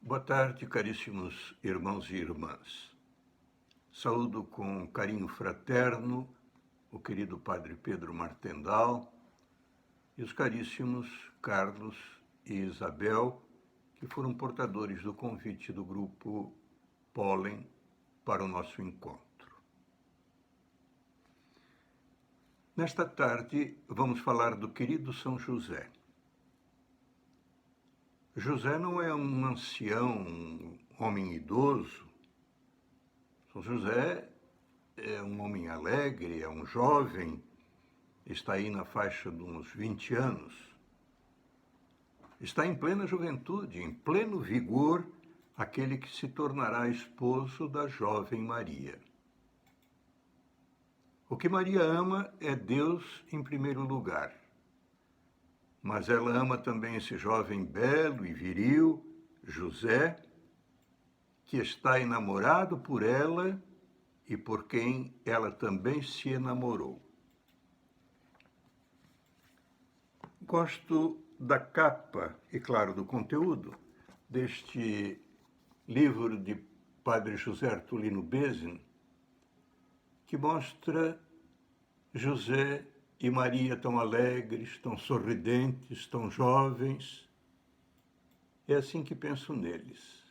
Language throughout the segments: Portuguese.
Boa tarde, caríssimos irmãos e irmãs. Saúdo com carinho fraterno o querido Padre Pedro Martendal e os caríssimos Carlos e Isabel, que foram portadores do convite do grupo Pólen para o nosso encontro. Nesta tarde, vamos falar do querido São José. José não é um ancião, um homem idoso. São José é um homem alegre, é um jovem, está aí na faixa de uns 20 anos. Está em plena juventude, em pleno vigor, aquele que se tornará esposo da jovem Maria. O que Maria ama é Deus em primeiro lugar. Mas ela ama também esse jovem belo e viril, José, que está enamorado por ela e por quem ela também se enamorou. Gosto da capa e, claro, do conteúdo deste livro de Padre José Artulino Bezin, que mostra José e Maria tão alegres, tão sorridentes, tão jovens. É assim que penso neles.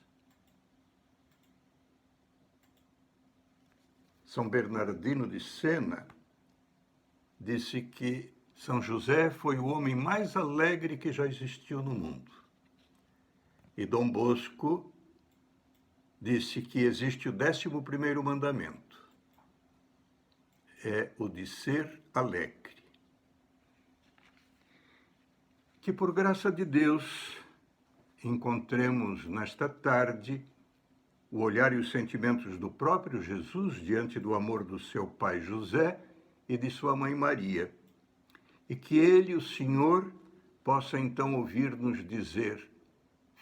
São Bernardino de Sena disse que São José foi o homem mais alegre que já existiu no mundo. E Dom Bosco disse que existe o 11º mandamento. É o de ser alegre. Que por graça de Deus encontremos nesta tarde o olhar e os sentimentos do próprio Jesus diante do amor do seu pai José e de sua mãe Maria. E que ele, o Senhor, possa então ouvir-nos dizer: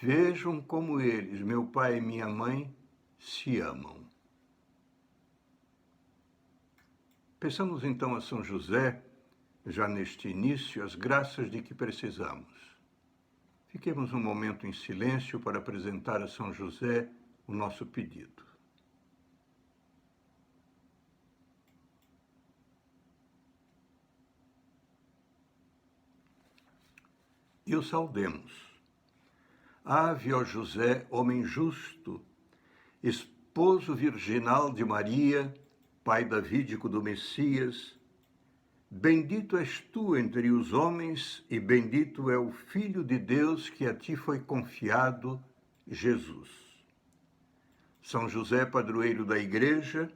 vejam como eles, meu pai e minha mãe, se amam. Pensamos então a São José, já neste início, as graças de que precisamos. Fiquemos um momento em silêncio para apresentar a São José o nosso pedido. E o saudemos. Ave, ó José, homem justo, esposo virginal de Maria, pai davídico do Messias, bendito és tu entre os homens e bendito é o Filho de Deus que a ti foi confiado, Jesus. São José, padroeiro da Igreja,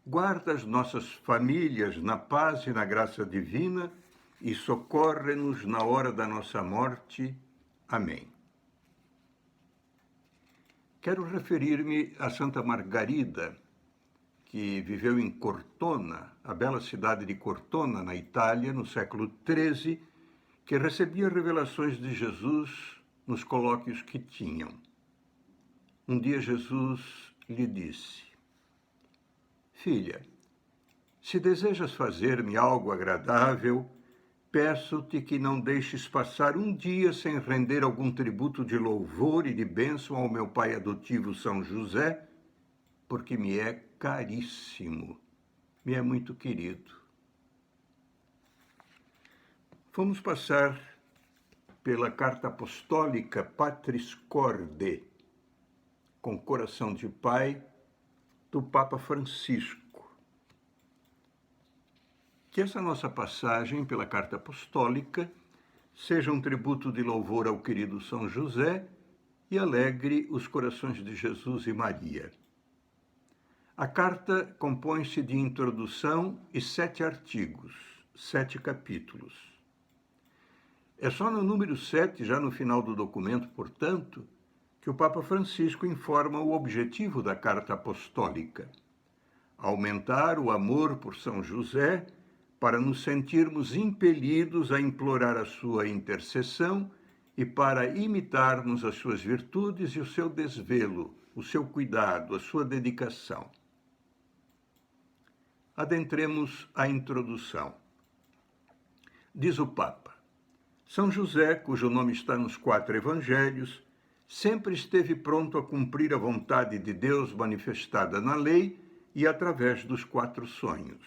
guarda as nossas famílias na paz e na graça divina e socorre-nos na hora da nossa morte. Amém. Quero referir-me a Santa Margarida, que viveu em Cortona, a bela cidade de Cortona, na Itália, no século XIII, que recebia revelações de Jesus nos colóquios que tinham. Um dia Jesus lhe disse: filha, se desejas fazer-me algo agradável, peço-te que não deixes passar um dia sem render algum tributo de louvor e de bênção ao meu pai adotivo São José, porque me é caríssimo, me é muito querido. Vamos passar pela carta apostólica Patris Corde, com coração de pai, do Papa Francisco. Que essa nossa passagem pela carta apostólica seja um tributo de louvor ao querido São José e alegre os corações de Jesus e Maria. A carta compõe-se de introdução e 7 artigos, 7 capítulos. É só no número 7, já no final do documento, portanto, que o Papa Francisco informa o objetivo da carta apostólica: aumentar o amor por São José para nos sentirmos impelidos a implorar a sua intercessão e para imitarmos as suas virtudes e o seu desvelo, o seu cuidado, a sua dedicação. Adentremos a introdução. Diz o Papa: São José, cujo nome está nos 4 evangelhos, sempre esteve pronto a cumprir a vontade de Deus manifestada na lei e através dos 4 sonhos.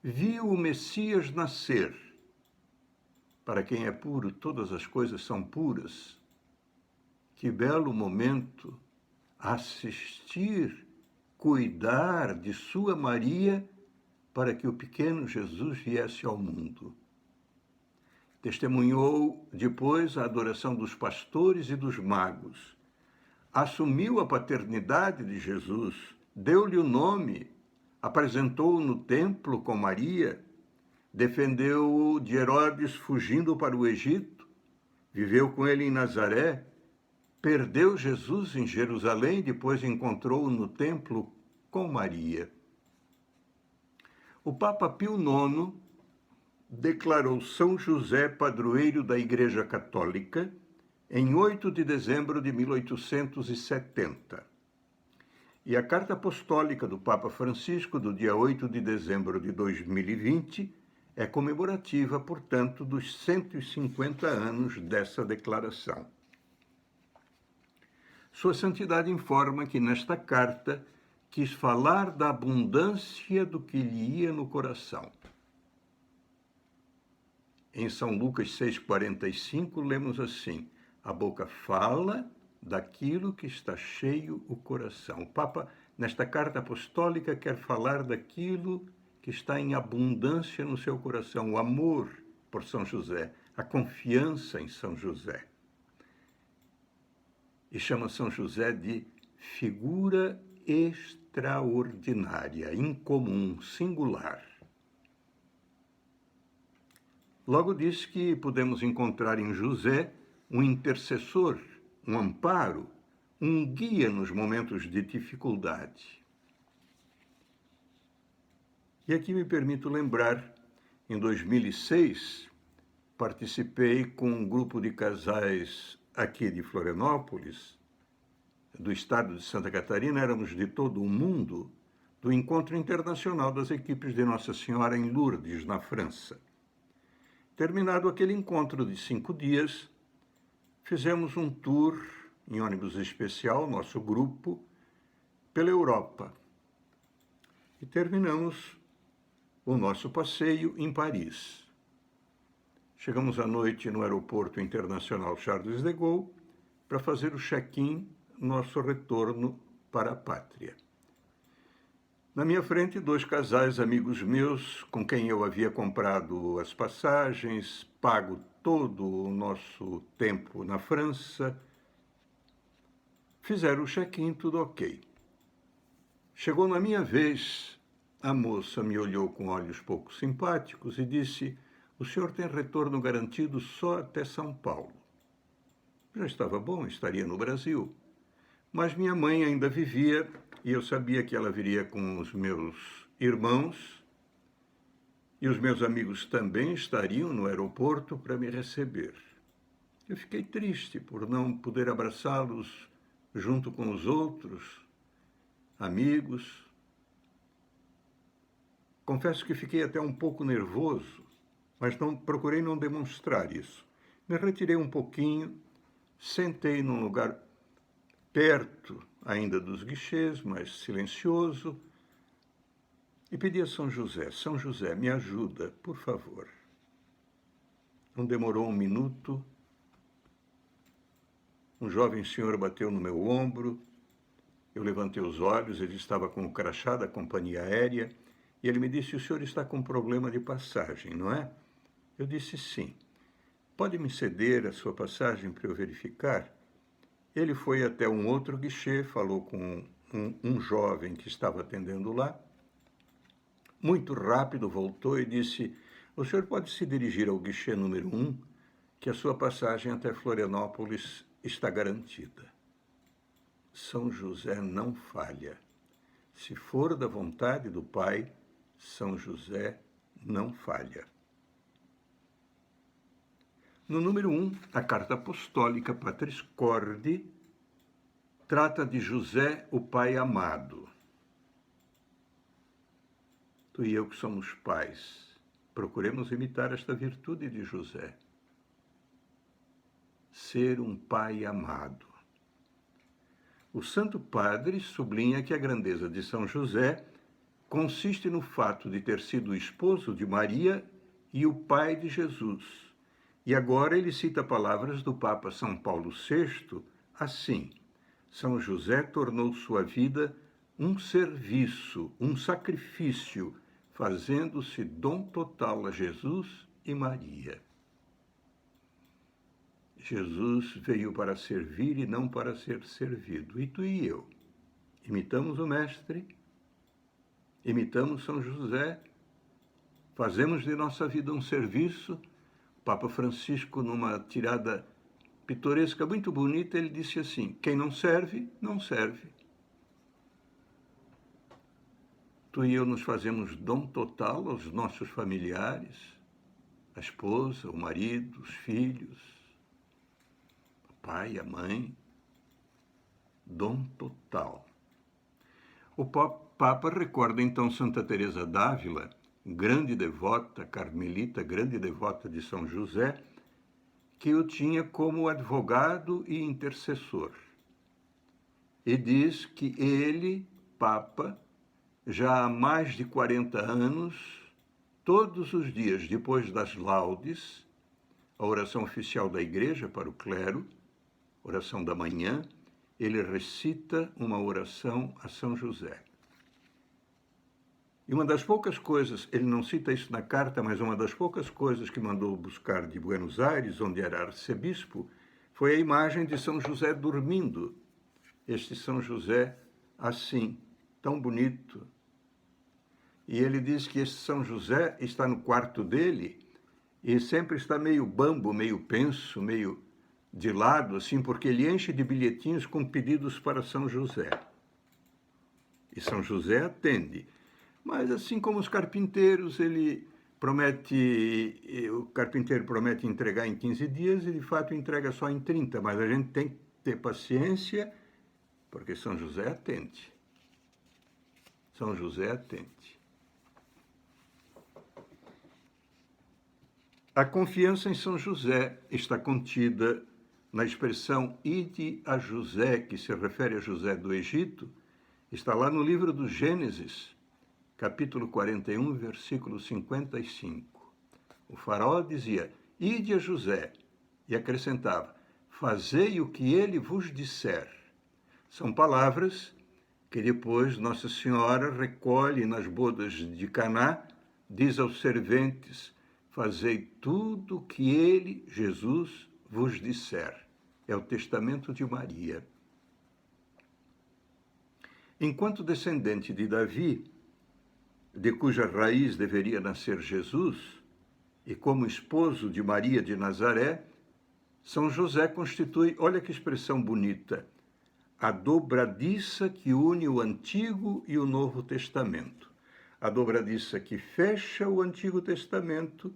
Viu o Messias nascer. Para quem é puro, todas as coisas são puras. Que belo momento assistir, cuidar de sua Maria para que o pequeno Jesus viesse ao mundo. Testemunhou depois a adoração dos pastores e dos magos. Assumiu a paternidade de Jesus, deu-lhe o nome, apresentou-o no templo com Maria, defendeu-o de Herodes fugindo para o Egito, viveu com ele em Nazaré, perdeu Jesus em Jerusalém, depois encontrou-o no templo com Maria. O Papa Pio IX declarou São José padroeiro da Igreja Católica em 8 de dezembro de 1870. E a Carta Apostólica do Papa Francisco, do dia 8 de dezembro de 2020, é comemorativa, portanto, dos 150 anos dessa declaração. Sua Santidade informa que nesta carta quis falar da abundância do que lhe ia no coração. Em São Lucas 6,45, lemos assim: a boca fala daquilo que está cheio o coração. O Papa, nesta carta apostólica, quer falar daquilo que está em abundância no seu coração, o amor por São José, a confiança em São José. E chama São José de figura extraordinária, incomum, singular. Logo diz que podemos encontrar em José um intercessor, um amparo, um guia nos momentos de dificuldade. E aqui me permito lembrar, em 2006, participei com um grupo de casais aqui de Florianópolis, do estado de Santa Catarina, éramos de todo o mundo, do Encontro Internacional das Equipes de Nossa Senhora em Lourdes, na França. Terminado aquele encontro de 5 dias, fizemos um tour em ônibus especial, nosso grupo, pela Europa. E terminamos o nosso passeio em Paris. Chegamos à noite no Aeroporto Internacional Charles de Gaulle para fazer o check-in, nosso retorno para a pátria. Na minha frente, 2 casais amigos meus, com quem eu havia comprado as passagens, pago todo o nosso tempo na França, fizeram o check-in, tudo ok. Chegou na minha vez, a moça me olhou com olhos pouco simpáticos e disse: o senhor tem retorno garantido só até São Paulo. Já estava bom, estaria no Brasil. Mas minha mãe ainda vivia e eu sabia que ela viria com os meus irmãos e os meus amigos também estariam no aeroporto para me receber. Eu fiquei triste por não poder abraçá-los junto com os outros amigos. Confesso que fiquei até um pouco nervoso, mas procurei não demonstrar isso. Me retirei um pouquinho, sentei num lugar perto ainda dos guichês, mas silencioso, e pedi a São José, me ajuda, por favor. Não demorou um minuto, um jovem senhor bateu no meu ombro, eu levantei os olhos, ele estava com o crachá da companhia aérea, e ele me disse: o senhor está com problema de passagem, não é? Eu disse sim. Pode me ceder a sua passagem para eu verificar? Ele foi até um outro guichê, falou com um jovem que estava atendendo lá. Muito rápido voltou e disse: o senhor pode se dirigir ao guichê número 1, que a sua passagem até Florianópolis está garantida. São José não falha. Se for da vontade do Pai, São José não falha. No número 1, a Carta Apostólica Patris Corde trata de José, o Pai amado. Tu e eu que somos pais, procuremos imitar esta virtude de José. ser um pai amado. O Santo Padre sublinha que a grandeza de São José consiste no fato de ter sido o esposo de Maria e o pai de Jesus. E agora ele cita palavras do Papa São Paulo VI, assim: São José tornou sua vida um serviço, um sacrifício, fazendo-se dom total a Jesus e Maria. Jesus veio para servir e não para ser servido. E tu e eu imitamos o Mestre, imitamos São José, fazemos de nossa vida um serviço. O Papa Francisco, numa tirada pitoresca muito bonita, ele disse assim: quem não serve, não serve. Tu e eu nos fazemos dom total aos nossos familiares, a esposa, o marido, os filhos, pai, a mãe, dom total. O Papa recorda então Santa Teresa d'Ávila, grande devota carmelita, grande devota de São José, que o tinha como advogado e intercessor. E diz que ele, Papa, já há mais de 40 anos, todos os dias depois das laudes, a oração oficial da Igreja para o clero, oração da manhã, ele recita uma oração a São José. E uma das poucas coisas, ele não cita isso na carta, mas uma das poucas coisas que mandou buscar de Buenos Aires, onde era arcebispo, foi a imagem de São José dormindo. Este São José assim, tão bonito. E ele diz que esse São José está no quarto dele e sempre está meio bambo, meio penso, meio de lado, assim, porque ele enche de bilhetinhos com pedidos para São José. E São José atende. Mas, assim como os carpinteiros, o carpinteiro promete entregar em 15 dias e, de fato, entrega só em 30. Mas a gente tem que ter paciência, porque São José atende. São José atende. A confiança em São José está contida na expressão ide a José, que se refere a José do Egito, está lá no livro do Gênesis, capítulo 41, versículo 55. O faraó dizia, ide a José, e acrescentava, fazei o que ele vos disser. São palavras que depois Nossa Senhora recolhe nas bodas de Caná, diz aos serventes, fazei tudo o que ele, Jesus, vos disser. É o testamento de Maria. Enquanto descendente de Davi, de cuja raiz deveria nascer Jesus, e como esposo de Maria de Nazaré, São José constitui, olha que expressão bonita, a dobradiça que une o Antigo e o Novo Testamento. A dobradiça que fecha o Antigo Testamento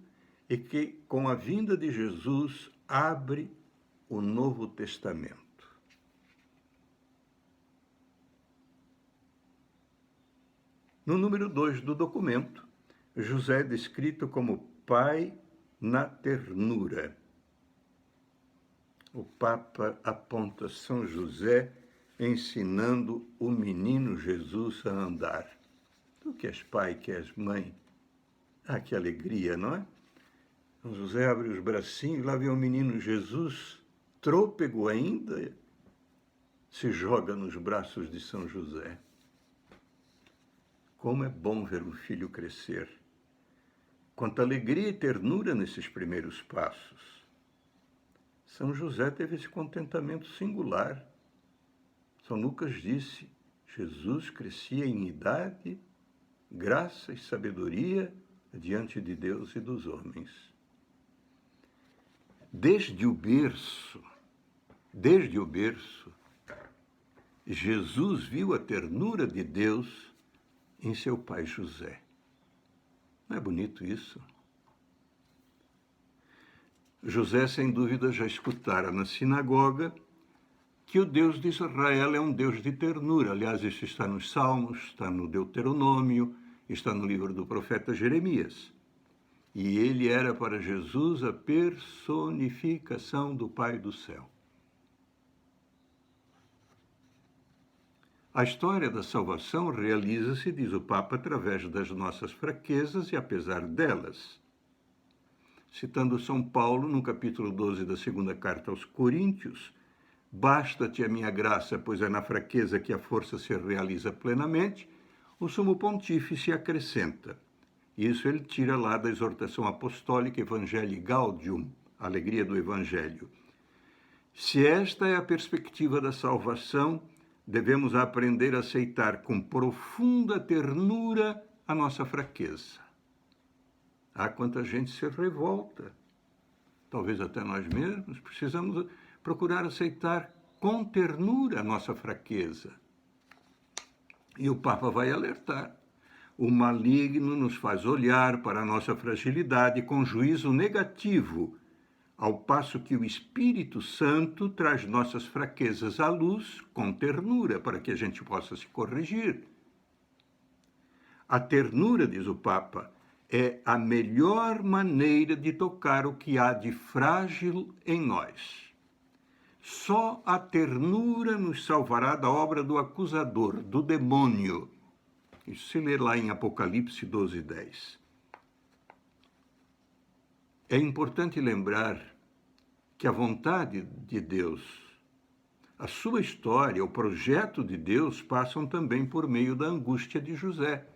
e que, com a vinda de Jesus, abre o Novo Testamento. No número 2 do documento, José é descrito como pai na ternura. O Papa aponta São José ensinando o menino Jesus a andar. Tu que és pai, que és mãe, que alegria, não é? São José abre os bracinhos, lá vem o menino Jesus, trôpego ainda, se joga nos braços de São José. Como é bom ver um filho crescer. Quanta alegria e ternura nesses primeiros passos. São José teve esse contentamento singular. São Lucas disse, Jesus crescia em idade, graça e sabedoria diante de Deus e dos homens. Desde o berço, Jesus viu a ternura de Deus em seu pai José. Não é bonito isso? José, sem dúvida, já escutara na sinagoga que o Deus de Israel é um Deus de ternura. Aliás, isso está nos Salmos, está no Deuteronômio, está no livro do profeta Jeremias. E ele era para Jesus a personificação do Pai do céu. A história da salvação realiza-se, diz o Papa, através das nossas fraquezas e apesar delas. Citando São Paulo, no capítulo 12 da segunda carta aos Coríntios, basta-te a minha graça, pois é na fraqueza que a força se realiza plenamente, o sumo pontífice acrescenta. Isso ele tira lá da exortação apostólica Evangelii Gaudium, alegria do Evangelho. Se esta é a perspectiva da salvação, devemos aprender a aceitar com profunda ternura a nossa fraqueza. Há quanta gente se revolta, talvez até nós mesmos, precisamos procurar aceitar com ternura a nossa fraqueza. E o Papa vai alertar. O maligno nos faz olhar para a nossa fragilidade com juízo negativo, ao passo que o Espírito Santo traz nossas fraquezas à luz com ternura, para que a gente possa se corrigir. A ternura, diz o Papa, é a melhor maneira de tocar o que há de frágil em nós. Só a ternura nos salvará da obra do acusador, do demônio. Isso se lê lá em Apocalipse 12:10. É importante lembrar que a vontade de Deus, a sua história, o projeto de Deus passam também por meio da angústia de José.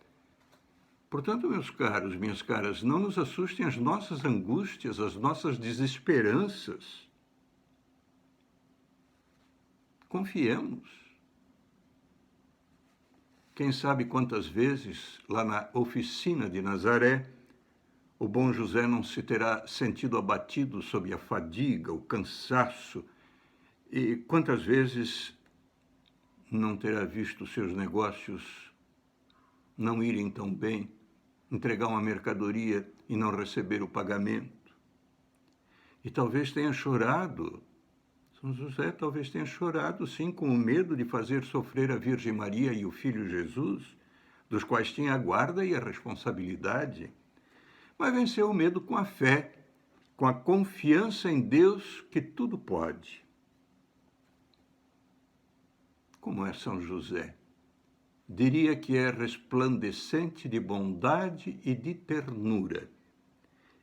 Portanto, meus caros, minhas caras, não nos assustem as nossas angústias, as nossas desesperanças. Confiemos. Quem sabe quantas vezes, lá na oficina de Nazaré, o bom José não se terá sentido abatido sob a fadiga, o cansaço, e quantas vezes não terá visto seus negócios não irem tão bem, entregar uma mercadoria e não receber o pagamento. E talvez tenha chorado, São José talvez tenha chorado, sim, com o medo de fazer sofrer a Virgem Maria e o Filho Jesus, dos quais tinha a guarda e a responsabilidade. Mas venceu o medo com a fé, com a confiança em Deus que tudo pode. Como é São José? Diria que é resplandecente de bondade e de ternura.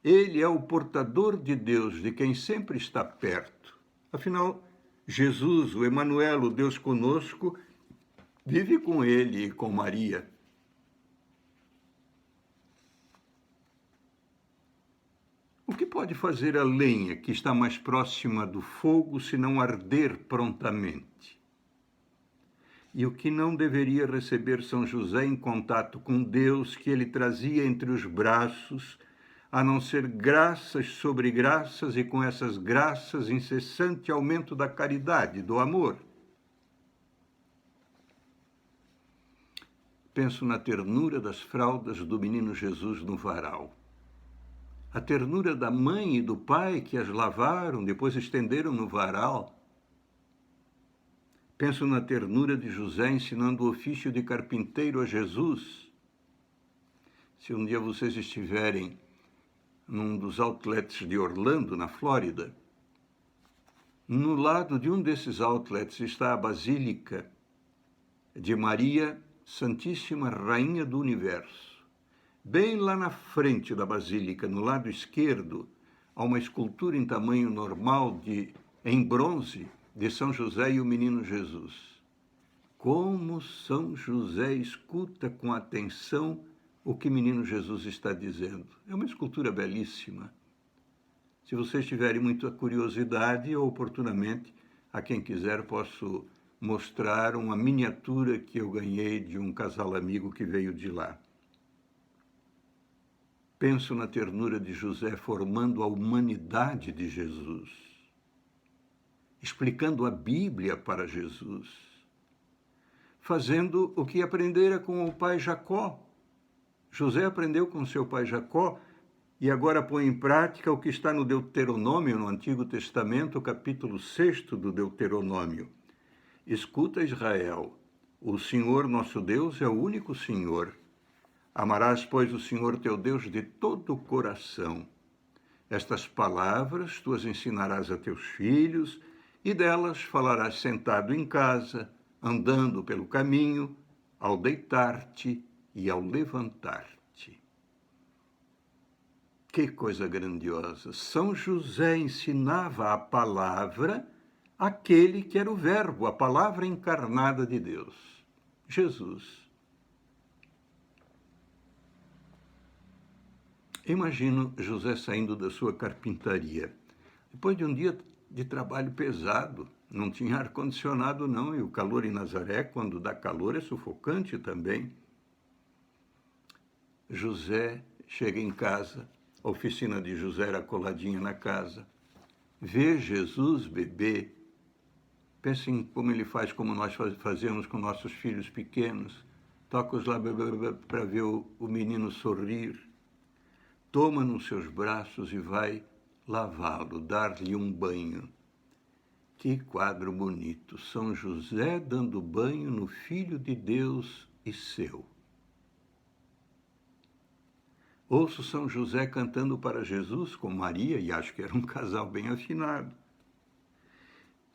Ele é o portador de Deus, de quem sempre está perto. Afinal, Jesus, o Emanuel, o Deus conosco, vive com ele e com Maria. O que pode fazer a lenha que está mais próxima do fogo se não arder prontamente? E o que não deveria receber São José em contato com Deus que ele trazia entre os braços, a não ser graças sobre graças e com essas graças incessante aumento da caridade, do amor? Penso na ternura das fraldas do menino Jesus no varal. A ternura da mãe e do pai que as lavaram, depois estenderam no varal. Penso na ternura de José ensinando o ofício de carpinteiro a Jesus. Se um dia vocês estiverem num dos outlets de Orlando, na Flórida, no lado de um desses outlets está a Basílica de Maria Santíssima Rainha do Universo. Bem lá na frente da Basílica, no lado esquerdo, há uma escultura em tamanho normal em bronze de São José e o Menino Jesus. Como São José escuta com atenção o que Menino Jesus está dizendo. É uma escultura belíssima. Se vocês tiverem muita curiosidade, oportunamente, a quem quiser, posso mostrar uma miniatura que eu ganhei de um casal amigo que veio de lá. Penso na ternura de José formando a humanidade de Jesus, explicando a Bíblia para Jesus, fazendo o que aprendera com o pai Jacó. José aprendeu com seu pai Jacó e agora põe em prática o que está no Deuteronômio, no Antigo Testamento, capítulo 6 do Deuteronômio. Escuta, Israel, o Senhor nosso Deus é o único Senhor. Amarás, pois, o Senhor teu Deus de todo o coração. Estas palavras tu as ensinarás a teus filhos, e delas falarás sentado em casa, andando pelo caminho, ao deitar-te e ao levantar-te. Que coisa grandiosa! São José ensinava a palavra àquele que era o Verbo, a palavra encarnada de Deus, Jesus. Imagino José saindo da sua carpintaria, depois de um dia de trabalho pesado. Não tinha ar-condicionado, não, e o calor em Nazaré, quando dá calor, é sufocante também. José chega em casa, a oficina de José era coladinha na casa, vê Jesus bebê. Pensem como ele faz, como nós fazemos com nossos filhos pequenos. Toca-os lá para ver o menino sorrir. Toma nos seus braços e vai lavá-lo, dar-lhe um banho. Que quadro bonito! São José dando banho no Filho de Deus e seu. Ouço São José cantando para Jesus com Maria, e acho que era um casal bem afinado.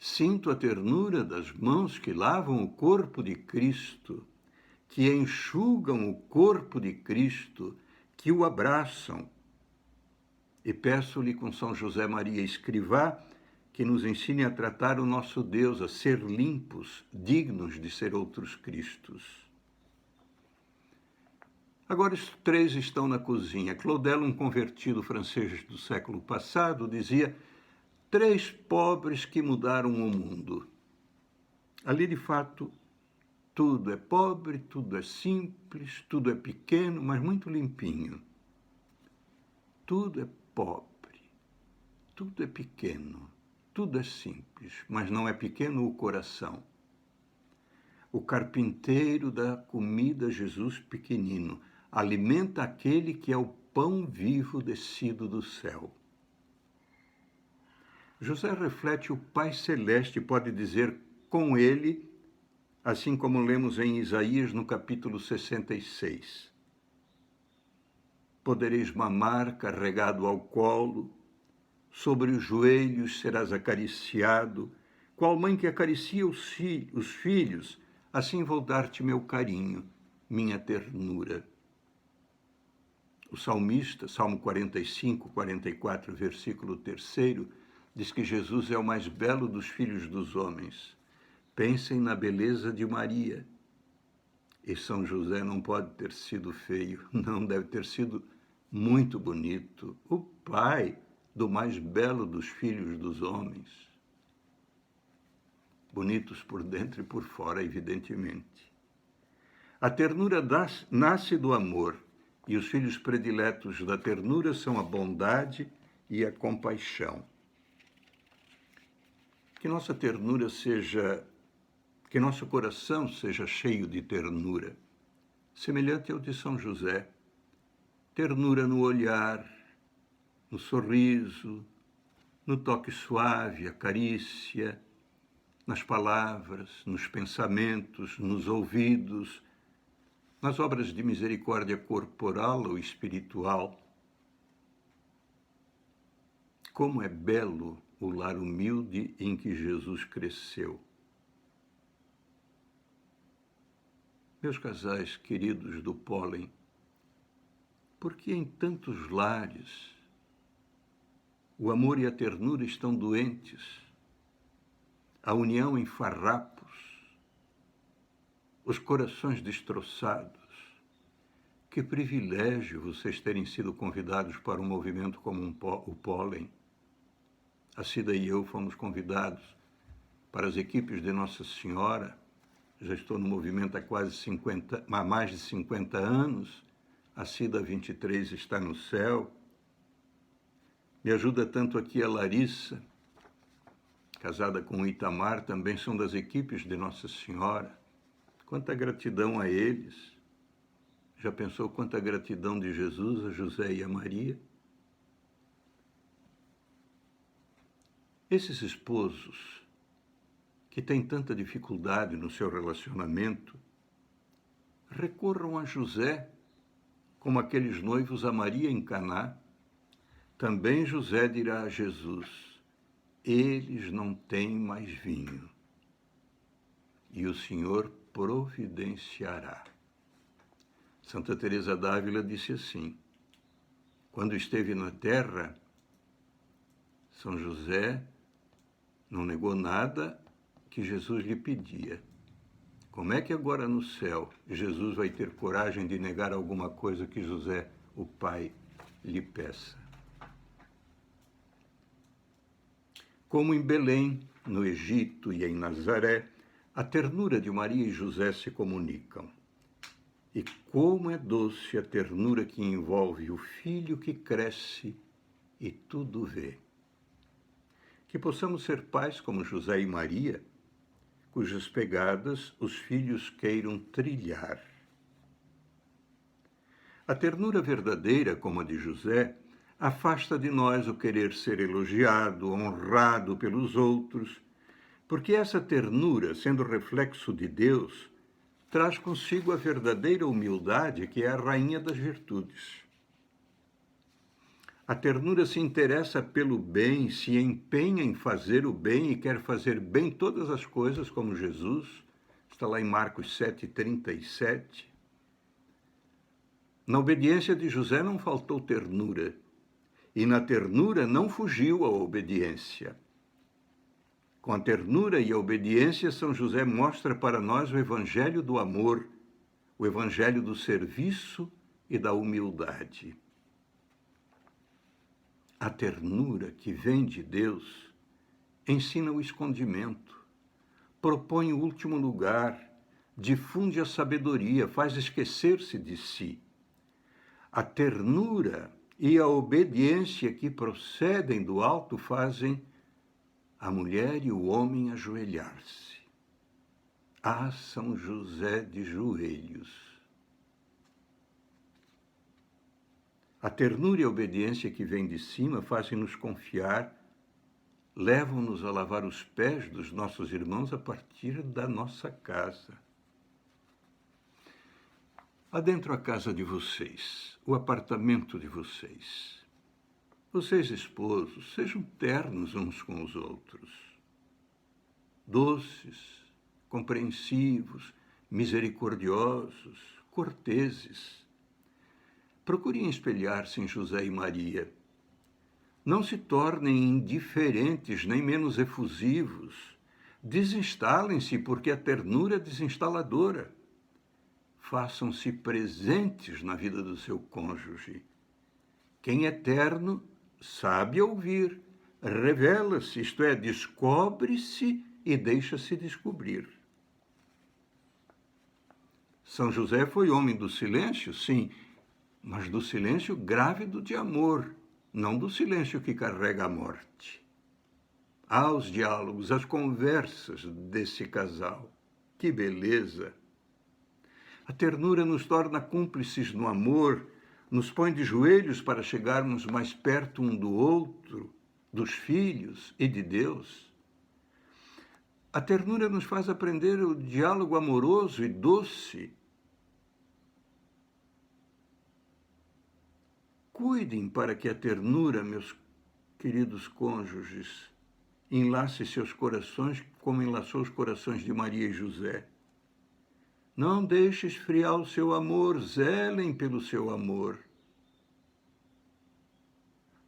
Sinto a ternura das mãos que lavam o corpo de Cristo, que enxugam o corpo de Cristo, que o abraçam. E peço-lhe com São José Maria Escrivá que nos ensine a tratar o nosso Deus, a ser limpos, dignos de ser outros Cristos. Agora os três estão na cozinha. Claudel, um convertido francês do século passado, dizia: 3 pobres que mudaram o mundo. Ali, de fato, tudo é pobre, tudo é simples, tudo é pequeno, mas muito limpinho. Tudo é pobre, tudo é pequeno, tudo é simples, mas não é pequeno o coração. O carpinteiro dá comida a Jesus pequenino, alimenta aquele que é o pão vivo descido do céu. José reflete o Pai Celeste, pode dizer com ele, assim como lemos em Isaías no capítulo 66. Podereis mamar carregado ao colo, sobre os joelhos serás acariciado, qual mãe que acaricia os filhos, assim vou dar-te meu carinho, minha ternura. O salmista, Salmo 45, 44, versículo 3, diz que Jesus é o mais belo dos filhos dos homens. Pensem na beleza de Maria. E São José não pode ter sido feio, não, deve ter sido muito bonito. O pai do mais belo dos filhos dos homens. Bonitos por dentro e por fora, evidentemente. A ternura nasce do amor, e os filhos prediletos da ternura são a bondade e a compaixão. Que nossa ternura seja, que nosso coração seja cheio de ternura, semelhante ao de São José. Ternura no olhar, no sorriso, no toque suave, a carícia, nas palavras, nos pensamentos, nos ouvidos, nas obras de misericórdia corporal ou espiritual. Como é belo o lar humilde em que Jesus cresceu. Meus casais queridos do pólen, por que em tantos lares o amor e a ternura estão doentes, a união em farrapos, os corações destroçados? Que privilégio vocês terem sido convidados para um movimento como o pólen. A Cida e eu fomos convidados para as equipes de Nossa Senhora. Já estou no movimento há mais de 50 anos. A Cida, 23, está no céu. Me ajuda tanto aqui a Larissa, casada com o Itamar, também são das equipes de Nossa Senhora. Quanta gratidão a eles. Já pensou quanta gratidão de Jesus a José e a Maria? Esses esposos que têm tanta dificuldade no seu relacionamento, recorram a José como aqueles noivos a Maria em Caná, também José dirá a Jesus: eles não têm mais vinho. E o Senhor providenciará. Santa Teresa d'Ávila disse assim: quando esteve na terra, São José não negou nada que Jesus lhe pedia. Como é que agora no céu Jesus vai ter coragem de negar alguma coisa que José, o pai, lhe peça? Como em Belém, no Egito e em Nazaré, a ternura de Maria e José se comunicam. E como é doce a ternura que envolve o filho que cresce e tudo vê. Que possamos ser pais como José e Maria, cujas pegadas os filhos queiram trilhar. A ternura verdadeira, como a de José, afasta de nós o querer ser elogiado, honrado pelos outros, porque essa ternura, sendo reflexo de Deus, traz consigo a verdadeira humildade, que é a rainha das virtudes. A ternura se interessa pelo bem, se empenha em fazer o bem e quer fazer bem todas as coisas, como Jesus, está lá em Marcos 7,37. Na obediência de José não faltou ternura, e na ternura não fugiu à obediência. Com a ternura e a obediência, São José mostra para nós o evangelho do amor, o evangelho do serviço e da humildade. A ternura que vem de Deus ensina o escondimento, propõe o último lugar, difunde a sabedoria, faz esquecer-se de si. A ternura e a obediência que procedem do alto fazem a mulher e o homem ajoelhar-se. Ah, São José de joelhos! A ternura e a obediência que vem de cima fazem-nos confiar, levam-nos a lavar os pés dos nossos irmãos a partir da nossa casa. Adentro a casa de vocês, o apartamento de vocês. Vocês, esposos, sejam ternos uns com os outros. Doces, compreensivos, misericordiosos, corteses. Procurem espelhar-se em José e Maria. Não se tornem indiferentes nem menos efusivos. Desinstalem-se, porque a ternura é desinstaladora. Façam-se presentes na vida do seu cônjuge. Quem é terno sabe ouvir, revela-se, isto é, descobre-se e deixa-se descobrir. São José foi homem do silêncio, sim, mas do silêncio grávido de amor, não do silêncio que carrega a morte. Há os diálogos, as conversas desse casal. Que beleza! A ternura nos torna cúmplices no amor, nos põe de joelhos para chegarmos mais perto um do outro, dos filhos e de Deus. A ternura nos faz aprender o diálogo amoroso e doce. Cuidem para que a ternura, meus queridos cônjuges, enlace seus corações como enlaçou os corações de Maria e José. Não deixe esfriar o seu amor, zelem pelo seu amor.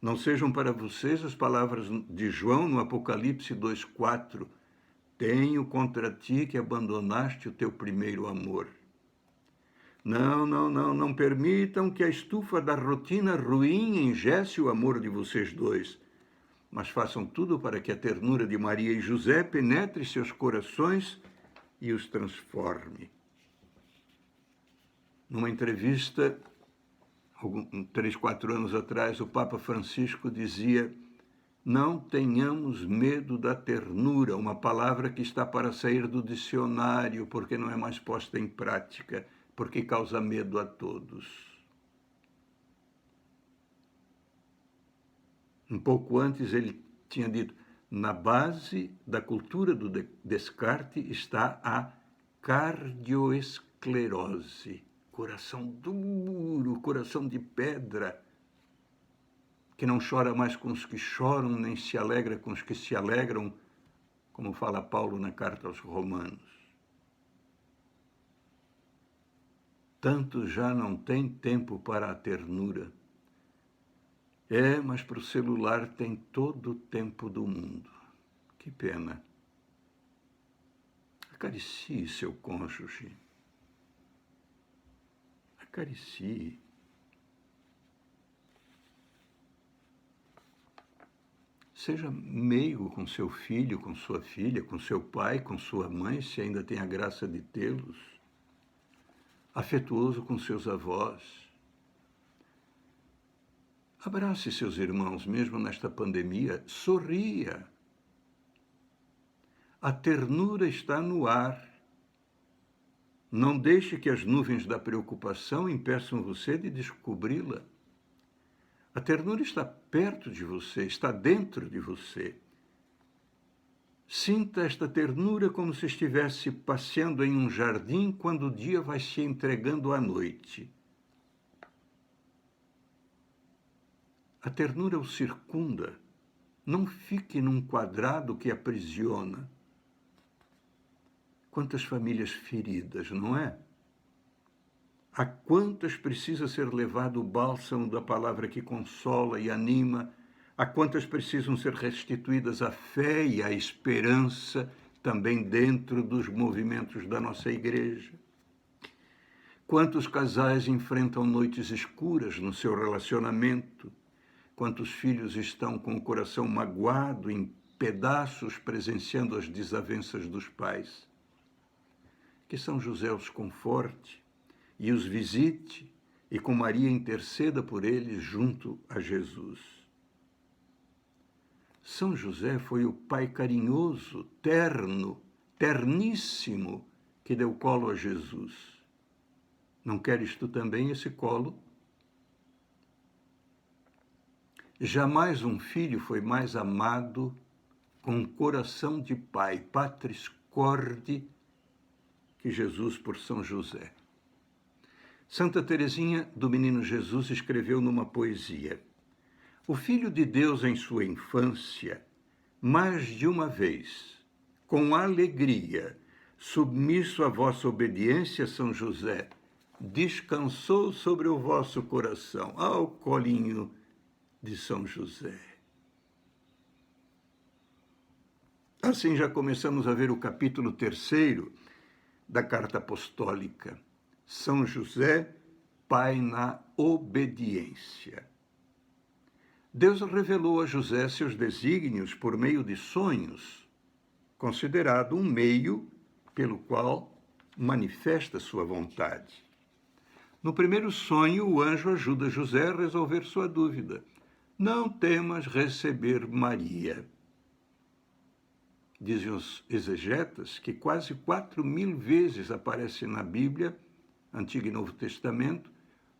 Não sejam para vocês as palavras de João no Apocalipse 2,4. Tenho contra ti que abandonaste o teu primeiro amor. Não permitam que a estufa da rotina ruim engesse o amor de vocês dois, mas façam tudo para que a ternura de Maria e José penetre seus corações e os transforme. Numa entrevista, 3, 4 anos atrás, o Papa Francisco dizia: não tenhamos medo da ternura, uma palavra que está para sair do dicionário, porque não é mais posta em prática, porque causa medo a todos. Um pouco antes ele tinha dito: na base da cultura do Descartes está a cardioesclerose, coração duro, coração de pedra, que não chora mais com os que choram, nem se alegra com os que se alegram, como fala Paulo na carta aos Romanos. Tanto já não tem tempo para a ternura. Mas para o celular tem todo o tempo do mundo. Que pena. Acaricie seu cônjuge. Acaricie. Seja meigo com seu filho, com sua filha, com seu pai, com sua mãe, se ainda tem a graça de tê-los. Afetuoso com seus avós. Abrace seus irmãos, mesmo nesta pandemia. Sorria. A ternura está no ar. Não deixe que as nuvens da preocupação impeçam você de descobri-la. A ternura está perto de você, está dentro de você. Sinta esta ternura como se estivesse passeando em um jardim quando o dia vai se entregando à noite. A ternura o circunda. Não fique num quadrado que aprisiona. Quantas famílias feridas, não é? A quantas precisa ser levado o bálsamo da palavra que consola e anima, a quantas precisam ser restituídas a fé e a esperança também dentro dos movimentos da nossa igreja. Quantos casais enfrentam noites escuras no seu relacionamento, quantos filhos estão com o coração magoado em pedaços presenciando as desavenças dos pais. Que São José os conforte e os visite, e com Maria interceda por eles junto a Jesus. São José foi o pai carinhoso, terno, terníssimo, que deu colo a Jesus. Não queres tu também esse colo? Jamais um filho foi mais amado com um coração de pai, patris corde, que Jesus por São José. Santa Teresinha do Menino Jesus escreveu numa poesia: o Filho de Deus em sua infância, mais de uma vez, com alegria, submisso à vossa obediência, São José, descansou sobre o vosso coração, ao colinho de São José. Assim já começamos a ver o capítulo 3º da Carta Apostólica. São José, pai na obediência. Deus revelou a José seus desígnios por meio de sonhos, considerado um meio pelo qual manifesta sua vontade. No primeiro sonho, o anjo ajuda José a resolver sua dúvida. Não temas receber Maria. Dizem os exegetas que quase 4.000 vezes aparece na Bíblia, Antigo e Novo Testamento,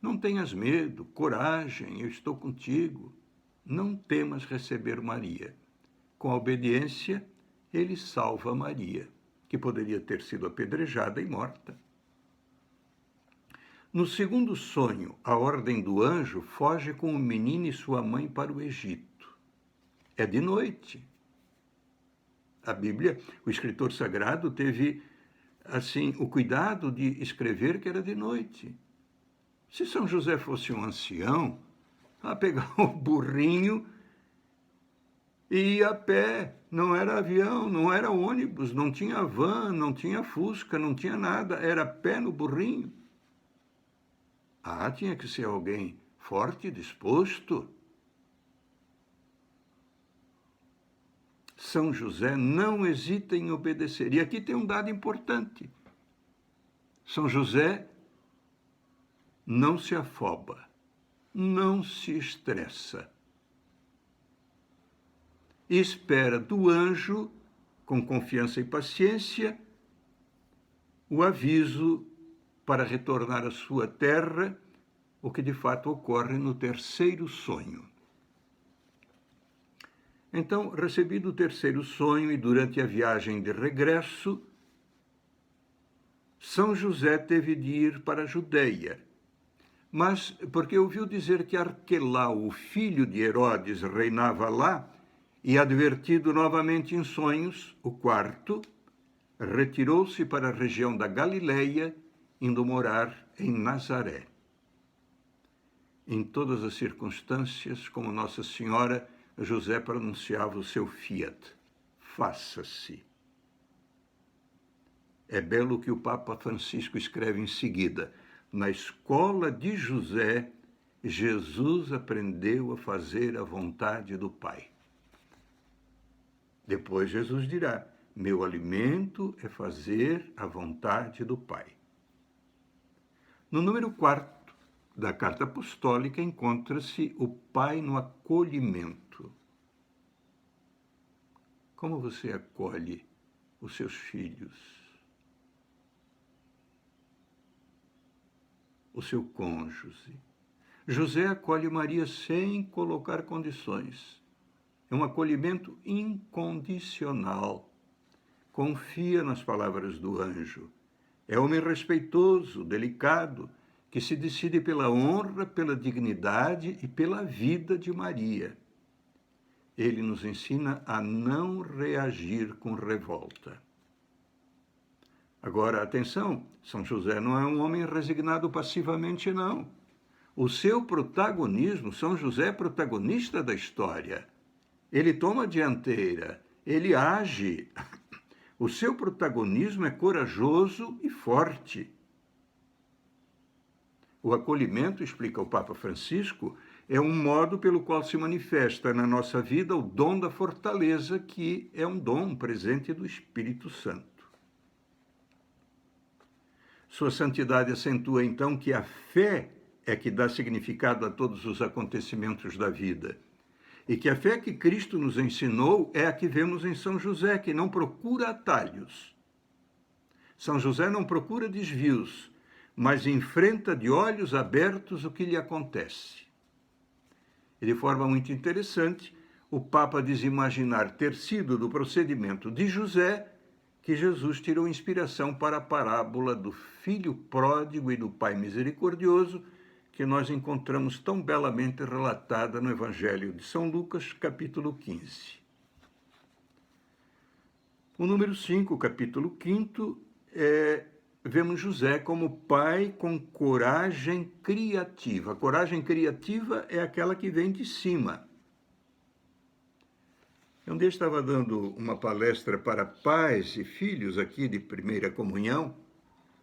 não tenhas medo, coragem, eu estou contigo. Não temas receber Maria. Com a obediência, ele salva Maria, que poderia ter sido apedrejada e morta. No segundo sonho, a ordem do anjo foge com o menino e sua mãe para o Egito. É de noite. A Bíblia, o escritor sagrado teve, assim, o cuidado de escrever que era de noite. Se São José fosse um ancião, a pegar o burrinho e ir a pé. Não era avião, não era ônibus, não tinha van, não tinha Fusca, não tinha nada. Era pé no burrinho. Tinha que ser alguém forte, disposto. São José não hesita em obedecer. E aqui tem um dado importante. São José não se afoba, não se estressa. E espera do anjo, com confiança e paciência, o aviso para retornar à sua terra, o que de fato ocorre no terceiro sonho. Então, recebido o terceiro sonho e durante a viagem de regresso, São José teve de ir para a Judéia, mas porque ouviu dizer que Arquelau, o filho de Herodes, reinava lá, e advertido novamente em sonhos, o quarto, retirou-se para a região da Galileia, indo morar em Nazaré. Em todas as circunstâncias, como Nossa Senhora, José pronunciava o seu fiat, faça-se. É belo que o Papa Francisco escreve em seguida: na escola de José, Jesus aprendeu a fazer a vontade do Pai. Depois Jesus dirá: meu alimento é fazer a vontade do Pai. No número 4 da Carta Apostólica encontra-se o Pai no acolhimento. Como você acolhe os seus filhos, o seu cônjuge? José acolhe Maria sem colocar condições. É um acolhimento incondicional. Confia nas palavras do anjo. É homem respeitoso, delicado, que se decide pela honra, pela dignidade e pela vida de Maria. Ele nos ensina a não reagir com revolta. Agora, atenção, São José não é um homem resignado passivamente, não. O seu protagonismo, São José é protagonista da história. Ele toma a dianteira, ele age. O seu protagonismo é corajoso e forte. O acolhimento, explica o Papa Francisco, é um modo pelo qual se manifesta na nossa vida o dom da fortaleza, que é um dom presente do Espírito Santo. Sua santidade acentua, então, que a fé é que dá significado a todos os acontecimentos da vida. E que a fé que Cristo nos ensinou é a que vemos em São José, que não procura atalhos. São José não procura desvios, mas enfrenta de olhos abertos o que lhe acontece. E de forma muito interessante, o Papa diz imaginar ter sido do procedimento de José que Jesus tirou inspiração para a parábola do filho pródigo e do pai misericordioso, que nós encontramos tão belamente relatada no Evangelho de São Lucas, capítulo 15. O número 5, capítulo 5, vemos José como pai com coragem criativa. A coragem criativa é aquela que vem de cima. Um dia estava dando uma palestra para pais e filhos aqui de primeira comunhão,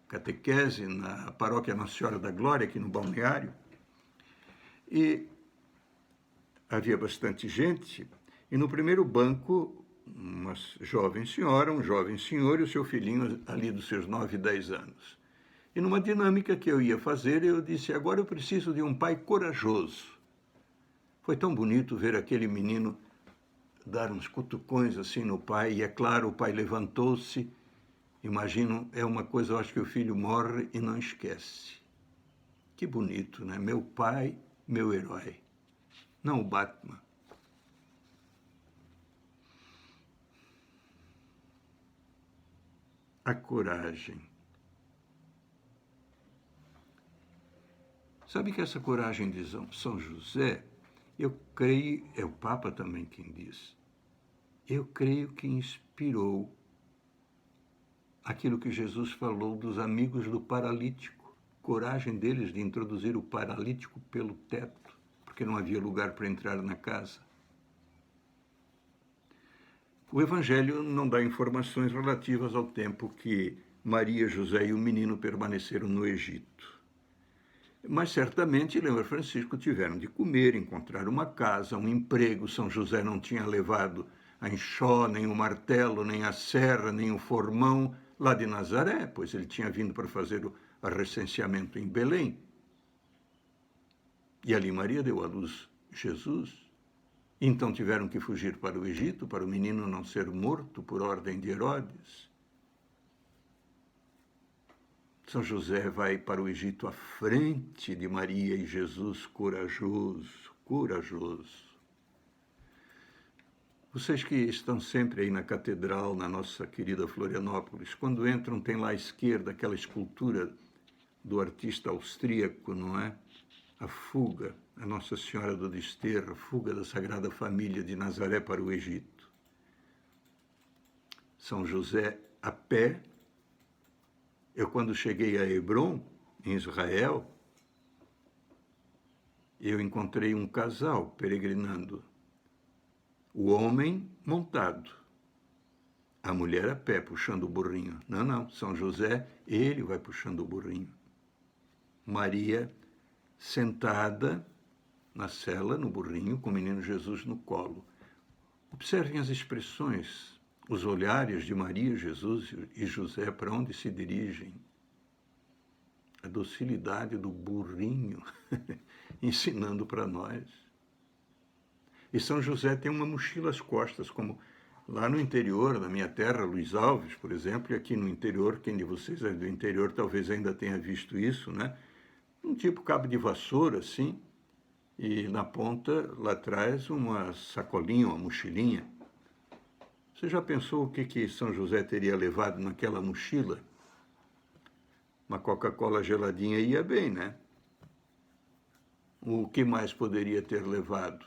catequese, na paróquia Nossa Senhora da Glória, aqui no Balneário, e havia bastante gente, e no primeiro banco, uma jovem senhora, um jovem senhor e o seu filhinho ali dos seus 9, 10 anos. E numa dinâmica que eu ia fazer, eu disse: agora eu preciso de um pai corajoso. Foi tão bonito ver aquele menino dar uns cutucões assim no pai, e é claro, o pai levantou-se. Imagino, é uma coisa, eu acho que o filho morre e não esquece. Que bonito, né? Meu pai, meu herói. Não o Batman. A coragem. Sabe que essa coragem de São José, eu creio, é o Papa também quem diz, eu creio que inspirou aquilo que Jesus falou dos amigos do paralítico, coragem deles de introduzir o paralítico pelo teto, porque não havia lugar para entrar na casa. O Evangelho não dá informações relativas ao tempo que Maria, José e o menino permaneceram no Egito. Mas certamente, lembra Francisco, tiveram de comer, encontrar uma casa, um emprego. São José não tinha levado a enxó, nem o martelo, nem a serra, nem o formão lá de Nazaré, pois ele tinha vindo para fazer o recenseamento em Belém. E ali Maria deu à luz Jesus. Então tiveram que fugir para o Egito, para o menino não ser morto por ordem de Herodes. São José vai para o Egito à frente de Maria e Jesus, corajoso, corajoso. Vocês que estão sempre aí na catedral, na nossa querida Florianópolis, quando entram tem lá à esquerda aquela escultura do artista austríaco, não é? A fuga, a Nossa Senhora do Desterro, a fuga da Sagrada Família de Nazaré para o Egito. São José a pé. Eu, quando cheguei a Hebrom, em Israel, eu encontrei um casal peregrinando. O homem montado, a mulher a pé, puxando o burrinho. Não, São José, ele vai puxando o burrinho. Maria sentada na cela, no burrinho, com o menino Jesus no colo. Observem as expressões, os olhares de Maria, Jesus e José, para onde se dirigem. A docilidade do burrinho, ensinando para nós. E São José tem uma mochila às costas, como lá no interior, na minha terra, Luiz Alves, por exemplo, e aqui no interior, quem de vocês é do interior talvez ainda tenha visto isso, né? Um tipo cabo de vassoura, assim, e na ponta, lá atrás, uma sacolinha, uma mochilinha. Você já pensou o que São José teria levado naquela mochila? Uma Coca-Cola geladinha ia bem, né? O que mais poderia ter levado?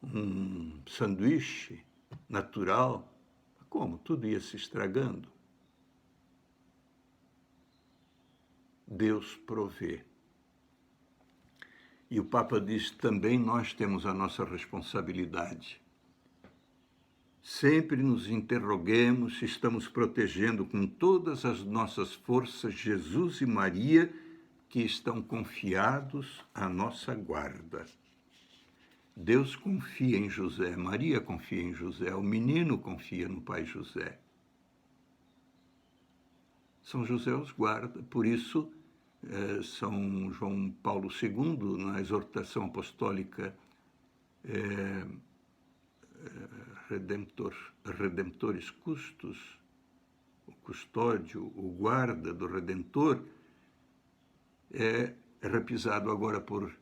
Um sanduíche natural? Como? Tudo ia se estragando. Deus provê. E o Papa diz também nós temos a nossa responsabilidade. Sempre nos interroguemos se estamos protegendo com todas as nossas forças Jesus e Maria, que estão confiados à nossa guarda. Deus confia em José, Maria confia em José, o menino confia no pai José. São José os guarda, por isso São João Paulo II, na exortação apostólica Redemptoris Custos, o custódio, o guarda do Redentor, é repisado agora por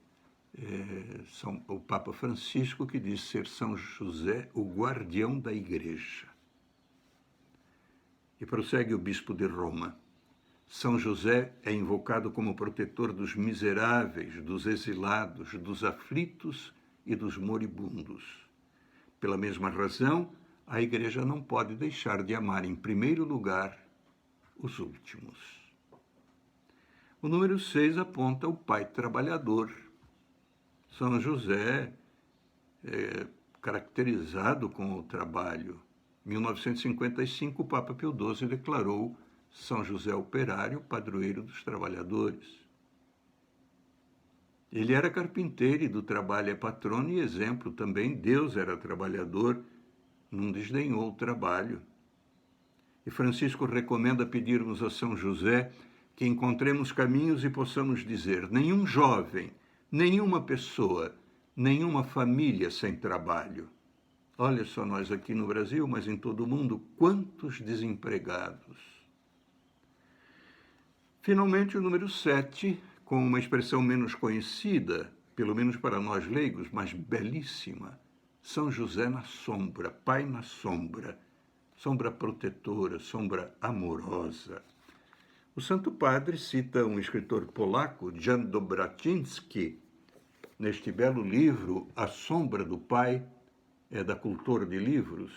o Papa Francisco, que diz ser São José o guardião da Igreja. E prossegue o bispo de Roma. São José é invocado como protetor dos miseráveis, dos exilados, dos aflitos e dos moribundos. Pela mesma razão, a Igreja não pode deixar de amar, em primeiro lugar, os últimos. O número 6 aponta o pai trabalhador. São José é caracterizado com o trabalho. Em 1955, o Papa Pio XII declarou São José operário, padroeiro dos trabalhadores. Ele era carpinteiro e do trabalho é patrono e exemplo também. Deus era trabalhador, não desdenhou o trabalho. E Francisco recomenda pedirmos a São José que encontremos caminhos e possamos dizer: nenhum jovem, nenhuma pessoa, nenhuma família sem trabalho. Olha só nós aqui no Brasil, mas em todo o mundo, quantos desempregados. Finalmente, o número 7, com uma expressão menos conhecida, pelo menos para nós leigos, mas belíssima. São José na sombra, pai na sombra, sombra protetora, sombra amorosa. O Santo Padre cita um escritor polaco, Jan Dobraczynski, neste belo livro, A Sombra do Pai, da Cultura de Livros.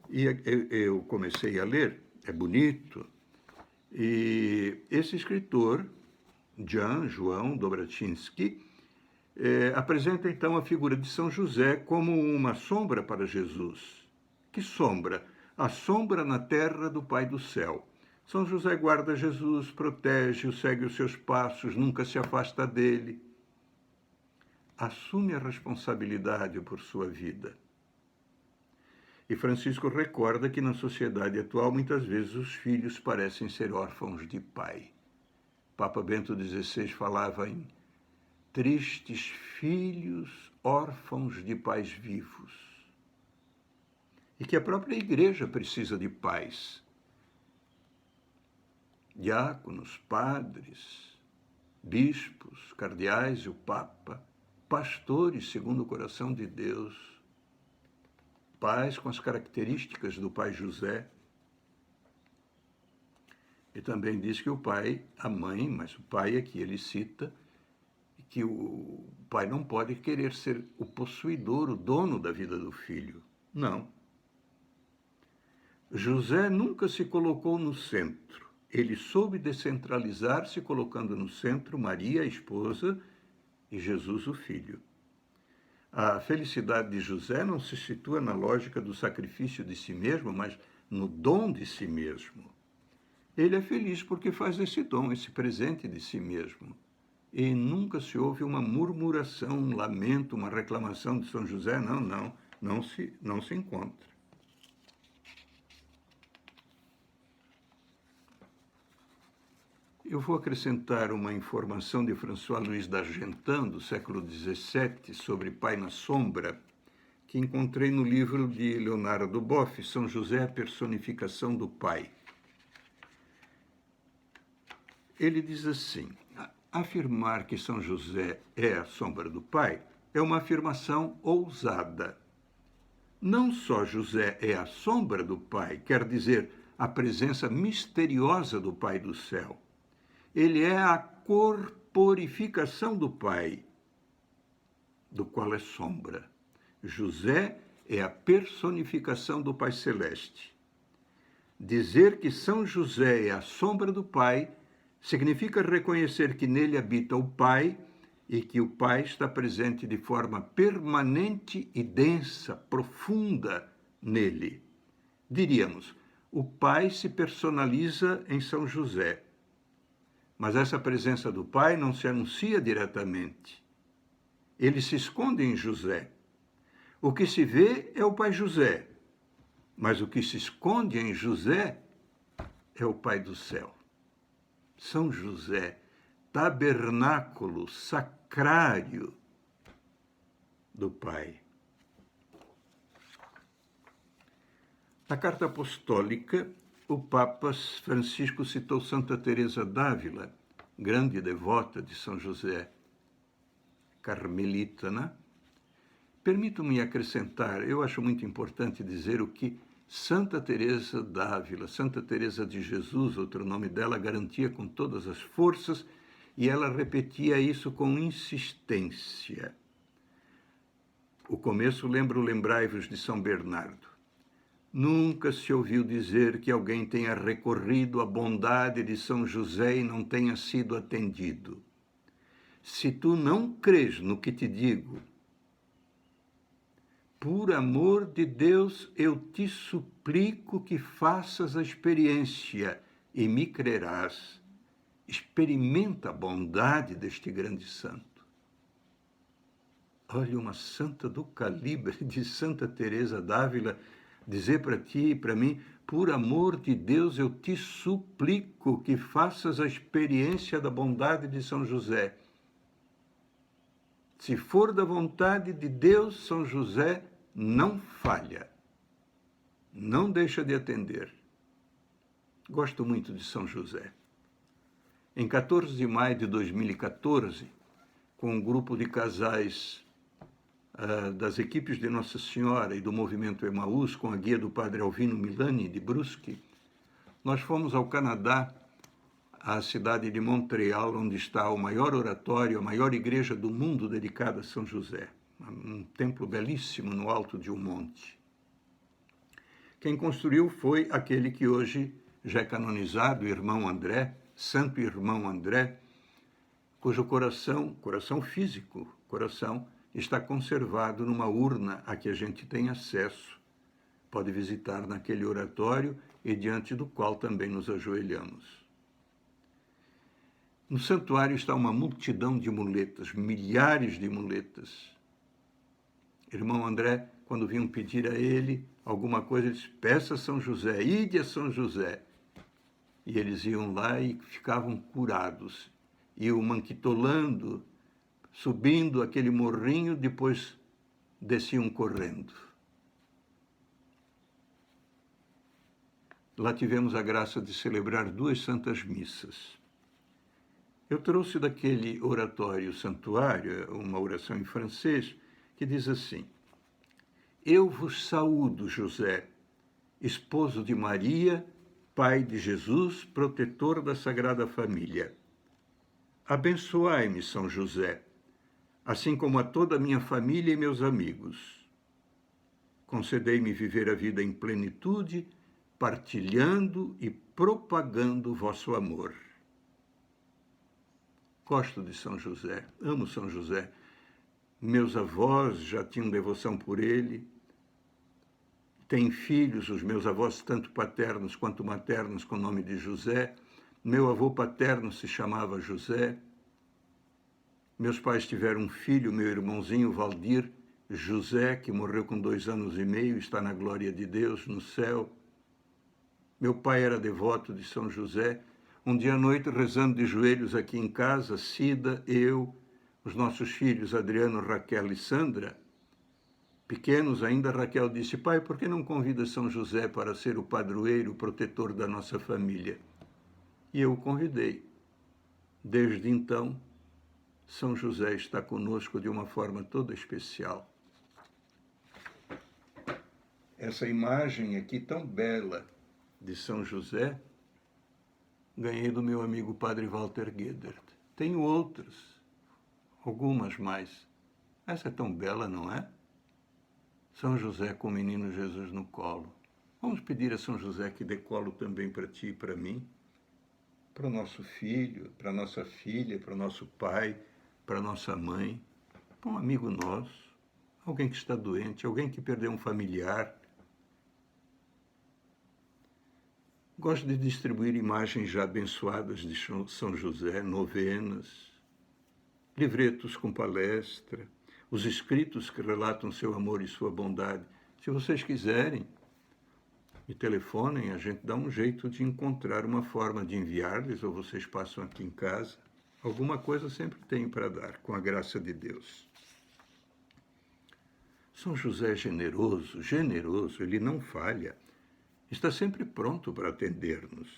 E eu comecei a ler, é bonito. E esse escritor, João Dobraczynski, apresenta então a figura de São José como uma sombra para Jesus. Que sombra? A sombra na terra do Pai do céu. São José guarda Jesus, protege-o, segue os seus passos, nunca se afasta dele. Assume a responsabilidade por sua vida. E Francisco recorda que na sociedade atual, muitas vezes, os filhos parecem ser órfãos de pai. Papa Bento XVI falava em tristes filhos órfãos de pais vivos. E que a própria Igreja precisa de pais. Diáconos, padres, bispos, cardeais e o Papa, pastores segundo o coração de Deus. pais com as características do pai José. E também diz que o pai, a mãe, mas o pai é que ele cita, que o pai não pode querer ser o possuidor, o dono da vida do filho. Não. José nunca se colocou no centro. Ele soube descentralizar-se, colocando no centro Maria, a esposa, e Jesus, o filho. A felicidade de José não se situa na lógica do sacrifício de si mesmo, mas no dom de si mesmo. Ele é feliz porque faz esse dom, esse presente de si mesmo. E nunca se ouve uma murmuração, um lamento, uma reclamação de São José. Não se encontra. Eu vou acrescentar uma informação de François-Louis d'Argentan, do século XVII, sobre Pai na Sombra, que encontrei no livro de Leonardo Boff, São José, a personificação do Pai. Ele diz assim: afirmar que São José é a sombra do Pai é uma afirmação ousada. Não só José é a sombra do Pai, quer dizer, a presença misteriosa do Pai do céu. Ele é a corporificação do Pai, do qual é sombra. José é a personificação do Pai Celeste. Dizer que São José é a sombra do Pai significa reconhecer que nele habita o Pai e que o Pai está presente de forma permanente e densa, profunda nele. Diríamos, o Pai se personaliza em São José. Mas essa presença do Pai não se anuncia diretamente. Ele se esconde em José. O que se vê é o Pai José, mas o que se esconde em José é o Pai do céu. São José, tabernáculo sacrário do Pai. Na carta apostólica, o Papa Francisco citou Santa Teresa d'Ávila, grande devota de São José, carmelita, né? Permitam-me acrescentar, eu acho muito importante dizer o que Santa Teresa d'Ávila, Santa Teresa de Jesus, outro nome dela, garantia com todas as forças, e ela repetia isso com insistência. O começo lembra o Lembrai-vos de São Bernardo. Nunca se ouviu dizer que alguém tenha recorrido à bondade de São José e não tenha sido atendido. Se tu não crês no que te digo, por amor de Deus, eu te suplico que faças a experiência e me crerás. Experimenta a bondade deste grande santo. Olha, uma santa do calibre de Santa Teresa d'Ávila dizer para ti e para mim, por amor de Deus, eu te suplico que faças a experiência da bondade de São José. Se for da vontade de Deus, São José não falha, não deixa de atender. Gosto muito de São José. Em 14 de maio de 2014, com um grupo de casais das equipes de Nossa Senhora e do Movimento Emaús, com a guia do padre Alvino Milani, de Brusque, nós fomos ao Canadá, à cidade de Montreal, onde está o maior oratório, a maior igreja do mundo dedicada a São José. Um templo belíssimo no alto de um monte. Quem construiu foi aquele que hoje já é canonizado, o irmão André, Santo Irmão André, cujo coração físico, está conservado numa urna a que a gente tem acesso. Pode visitar naquele oratório e diante do qual também nos ajoelhamos. No santuário está uma multidão de muletas, milhares de muletas. Irmão André, quando vinham pedir a ele alguma coisa, ele disse, peça a São José, ide a São José. E eles iam lá e ficavam curados. Iam manquitolando, subindo aquele morrinho, depois desciam correndo. Lá tivemos a graça de celebrar 2 santas missas. Eu trouxe daquele oratório santuário uma oração em francês que diz assim, Eu vos saúdo, José, esposo de Maria, pai de Jesus, protetor da Sagrada Família. Abençoai-me, São José, assim como a toda a minha família e meus amigos. Concedei-me viver a vida em plenitude, partilhando e propagando o vosso amor. Gosto de São José, amo São José. Meus avós já tinham devoção por ele. Têm filhos, os meus avós, tanto paternos quanto maternos, com o nome de José. Meu avô paterno se chamava José. Meus pais tiveram um filho, meu irmãozinho Valdir José, que morreu com 2 anos e meio, está na glória de Deus, no céu. Meu pai era devoto de São José. Um dia à noite, rezando de joelhos aqui em casa, Cida, eu, os nossos filhos, Adriano, Raquel e Sandra, pequenos ainda, Raquel disse: pai, por que não convida São José para ser o padroeiro, o protetor da nossa família? E eu o convidei. Desde então, São José está conosco de uma forma toda especial. Essa imagem aqui tão bela de São José, ganhei do meu amigo Padre Walter Guedert. Tenho outras, algumas mais. Essa é tão bela, não é? São José com o menino Jesus no colo. Vamos pedir a São José que dê colo também para ti e para mim, para o nosso filho, para a nossa filha, para o nosso pai, para a nossa mãe, para um amigo nosso, alguém que está doente, alguém que perdeu um familiar. Gosto de distribuir imagens já abençoadas de São José, novenas, livretos com palestra, os escritos que relatam seu amor e sua bondade. Se vocês quiserem, me telefonem, a gente dá um jeito de encontrar uma forma de enviar-lhes, ou vocês passam aqui em casa. Alguma coisa sempre tenho para dar, com a graça de Deus. São José é generoso, generoso, ele não falha. Está sempre pronto para atender-nos.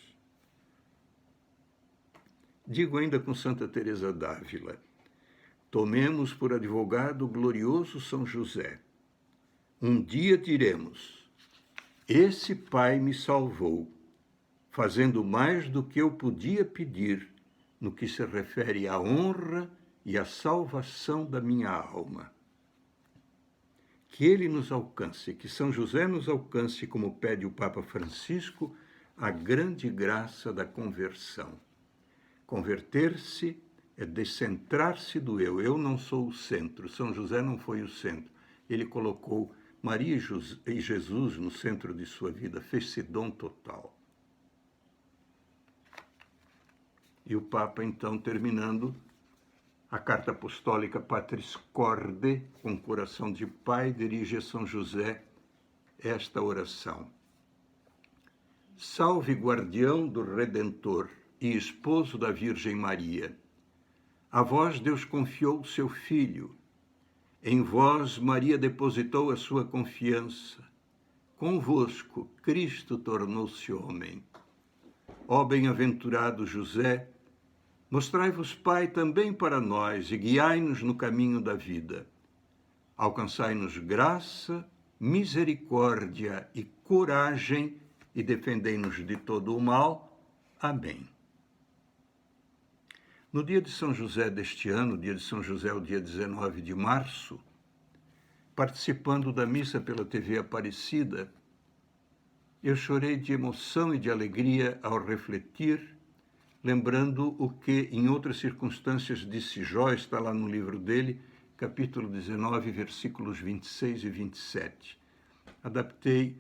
Digo ainda com Santa Teresa d'Ávila: tomemos por advogado o glorioso São José. Um dia diremos: esse Pai me salvou, fazendo mais do que eu podia pedir, no que se refere à honra e à salvação da minha alma. Que ele nos alcance, que São José nos alcance, como pede o Papa Francisco, a grande graça da conversão. Converter-se é descentrar-se do eu. Eu não sou o centro. São José não foi o centro. Ele colocou Maria e Jesus no centro de sua vida, fez-se dom total. E o Papa, então, terminando a carta apostólica Patris Corde, com coração de pai, dirige a São José esta oração. Salve, guardião do Redentor e esposo da Virgem Maria. A vós Deus confiou o seu Filho. Em vós Maria depositou a sua confiança. Convosco Cristo tornou-se homem. Ó bem-aventurado José, mostrai-vos Pai também para nós e guiai-nos no caminho da vida. Alcançai-nos graça, misericórdia e coragem e defendei-nos de todo o mal. Amém. No dia de São José deste ano, dia de São José, o dia 19 de março, participando da missa pela TV Aparecida, eu chorei de emoção e de alegria ao refletir, lembrando o que, em outras circunstâncias, disse Jó, está lá no livro dele, capítulo 19, versículos 26 e 27. Adaptei,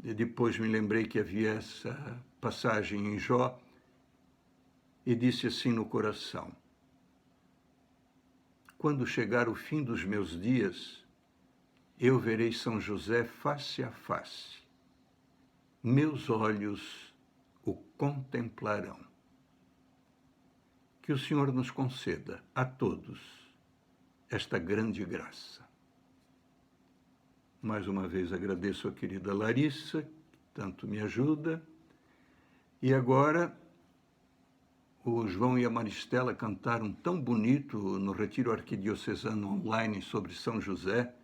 e depois me lembrei que havia essa passagem em Jó, e disse assim no coração: quando chegar o fim dos meus dias, eu verei São José face a face. Meus olhos o contemplarão. Que o Senhor nos conceda, a todos, esta grande graça. Mais uma vez agradeço a querida Larissa, que tanto me ajuda. E agora, o João e a Maristela cantaram tão bonito no Retiro Arquidiocesano Online sobre São José.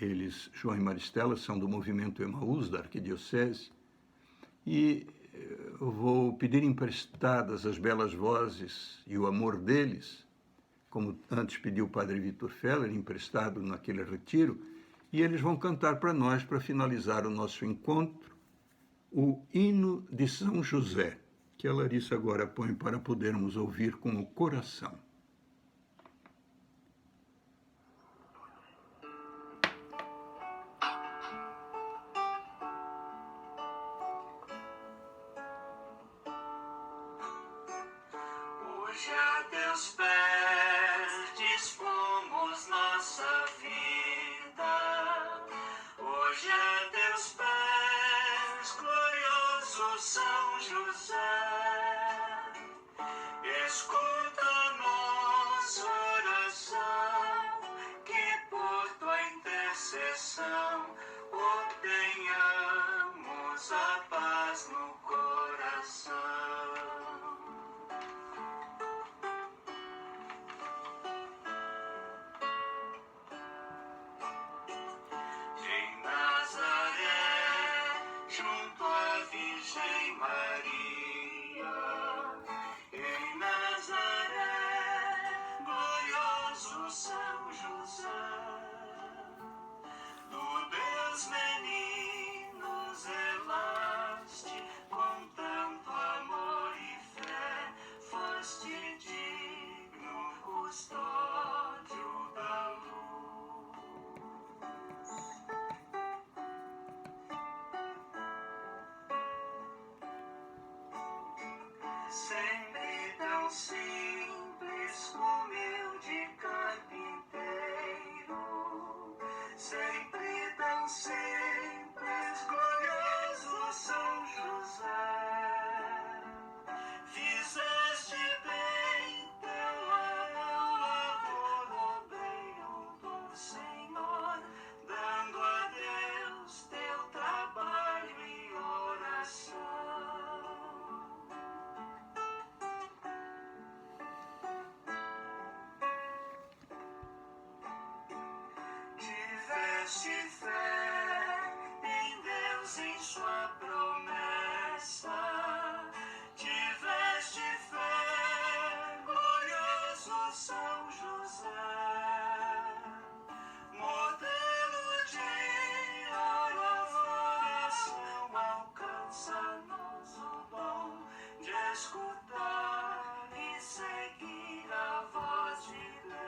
Eles, João e Maristela, são do movimento Emaús, da Arquidiocese, e eu vou pedir emprestadas as belas vozes e o amor deles, como antes pediu o padre Vitor Feller, emprestado naquele retiro, e eles vão cantar para nós, para finalizar o nosso encontro, o hino de São José, que a Larissa agora põe para podermos ouvir com o coração. Hoje a teus pés dispomos nossa vida. Hoje a teus pés, glorioso São José, escuta nossa oração, que por tua intercessão obtenhamos a paz no coração. Em Nazaré, junto à Virgem Maria. Em Nazaré, glorioso São José, do Deus menino zelaste, com tanto amor e fé, foste digno custódio da luz. Sempre tão simples, humilde carpinteiro, sempre tão simples, glorioso São José, fizeste bem teu labor, bem do Senhor, dando a Deus teu trabalho e oração. Tiveste fé em Deus, em sua promessa. Tiveste fé, glorioso São José, modelo de oração, alcança-nos o dom de escutar e seguir a voz de Deus.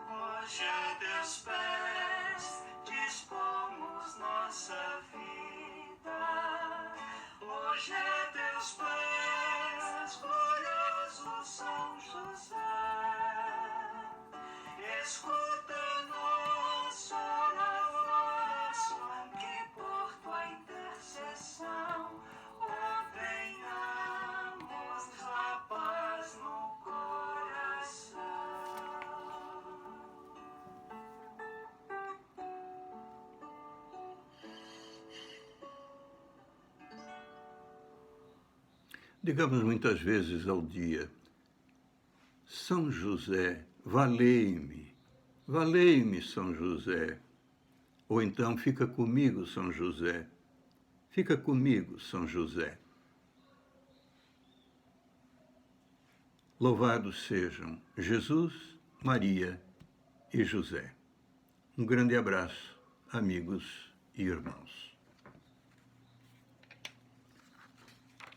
Hoje a teus pés dispomos nossa vida. Hoje a teus pés, glorioso São José, escuta nossa oração, que por tua intercessão obtenhamos a paz no coração. Digamos muitas vezes ao dia: São José, valei-me, valei-me, São José. Ou então, fica comigo, São José, fica comigo, São José. Louvados sejam Jesus, Maria e José. Um grande abraço, amigos e irmãos.